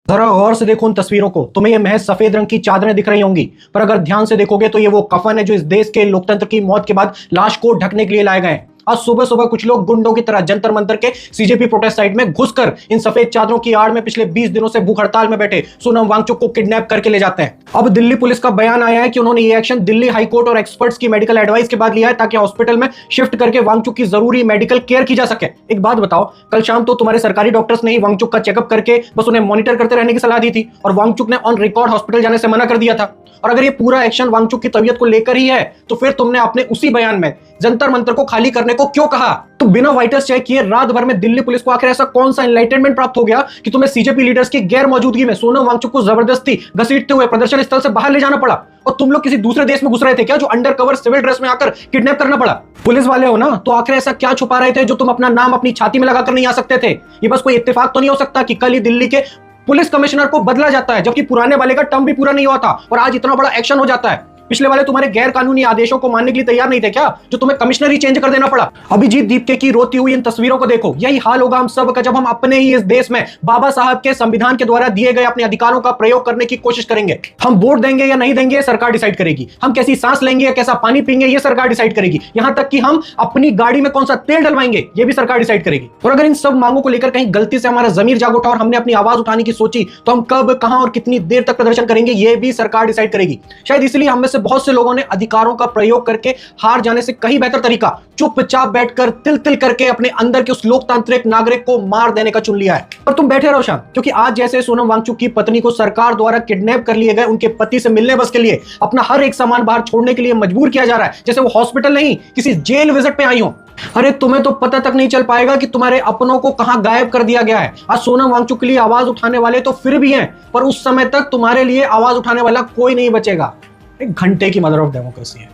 जरा गौर से देखो उन तस्वीरों को। तुम्हें ये महज सफेद रंग की चादरें दिख रही होंगी, पर अगर ध्यान से देखोगे तो ये वो कफन है जो इस देश के लोकतंत्र की मौत के बाद लाश को ढकने के लिए लाए गए हैं। आज सुबह सुबह कुछ लोग गुंडों की तरह जंतर मंतर के सीजेपी प्रोटेस्ट साइट में घुसकर इन सफेद चादरों की आड़ में पिछले 20 दिनों से भूख हड़ताल में बैठे सोनम वांगचुक को किडनैप करके ले जाते हैं। अब दिल्ली पुलिस का बयान आया है कि उन्होंने ये एक्शन दिल्ली हाईकोर्ट और एक्सपर्ट्स की मेडिकल एडवाइस के बाद लिया है ताकि हॉस्पिटल में शिफ्ट करके वांगचुक की जरूरी मेडिकल केयर की जा सके। एक बात बताओ, कल शाम तो तुम्हारे सरकारी डॉक्टर्स ने ही वांगचुक का चेकअप करके बस उन्हें मॉनिटर करते रहने की सलाह दी थी और वांगचुक ने ऑन रिकॉर्ड हॉस्पिटल जाने से मना कर दिया था। और अगर ये पूरा एक्शन वांगचुक की तबीयत को लेकर ही है तो फिर तुमने अपने उसी बयान में जंतर मंतर को खाली करने को क्यों कहा? तो बिना वाइटर्स चेक किए रात भर में दिल्ली पुलिस को आखिर ऐसा कौन सा एनलाइटमेंट प्राप्त हो गया कि तुम्हें सीजेपी लीडर्स की गैर मौजूदगी में सोनम वांगचुक को जबरदस्ती घसीटते हुए प्रदर्शन स्थल से बाहर ले जाना पड़ा? और तुम लोग किसी दूसरे देश में घुस रहे थे क्या जो अंडर कवर सिविल ड्रेस में आकर किडनैप करना पड़ा? पुलिस वाले हो ना, तो आखिर ऐसा क्या छुपा रहे थे जो तुम अपना नाम अपनी छाती में लगाकर नहीं आ सकते थे? ये बस कोई इत्तेफाक तो नहीं हो सकता कि कल ही दिल्ली के पुलिस कमिश्नर को बदला जाता है जबकि पुराने वाले का टर्म भी पूरा नहीं हुआ था और आज इतना बड़ा एक्शन हो जाता है? पिछले वाले तुम्हारे गैर कानूनी आदेशों को मानने के लिए तैयार नहीं थे क्या, जो तुम्हें कमिश्नर ही चेंज कर देना पड़ा? अभिजीत दीपके की रोती हुई इन तस्वीरों को देखो। यही हाल होगा हम सब का जब हम अपने ही इस देश में बाबा साहब के संविधान के द्वारा दिए गए अपने अधिकारों का प्रयोग करने की कोशिश करेंगे। हम वोट देंगे या नहीं देंगे सरकार डिसाइड करेगी। हम कैसी सांस लेंगे या कैसा पानी पीएंगे ये सरकार डिसाइड करेगी। यहां तक कि हम अपनी गाड़ी में कौन सा तेल डलवाएंगे ये भी सरकार डिसाइड करेगी। और अगर इन सब मांगों को लेकर कहीं गलती से हमारा जमीर जाग उठा और हमने अपनी आवाज उठाने की सोची तो हम कब, कहां और कितनी देर तक प्रदर्शन करेंगे ये भी सरकार डिसाइड करेगी। शायद इसलिए हम में से बहुत से लोगों ने अधिकारों का प्रयोग करके हार जाने से कहीं बेहतर तरीका चुपचाप बैठकर तिल तिल करके अपने अंदर के उस लोकतांत्रिक नागरिक को मार देने का चुन लिया है। और तुम बैठे रहो शांत, क्योंकि आज जैसे सोनम वांगचुक की पत्नी को सरकार द्वारा किडनैप कर लिए गए उनके पति से मिलने बस के लिए अपना हर एक सामान बाहर छोड़ने के लिए मजबूर किया जा रहा है जैसे वो हॉस्पिटल नहीं किसी जेल विजिट पे आई हो। अरे तुम्हें तो पता तक नहीं चल पाएगा कि तुम्हारे अपनों को कहां गायब कर दिया गया है। आज सोनम वांगचुक के लिए आवाज उठाने वाले तो फिर भी हैं, पर उस समय तक तुम्हारे लिए आवाज उठाने वाला कोई नहीं बचेगा। एक घंटे की मदर ऑफ डेमोक्रेसी है।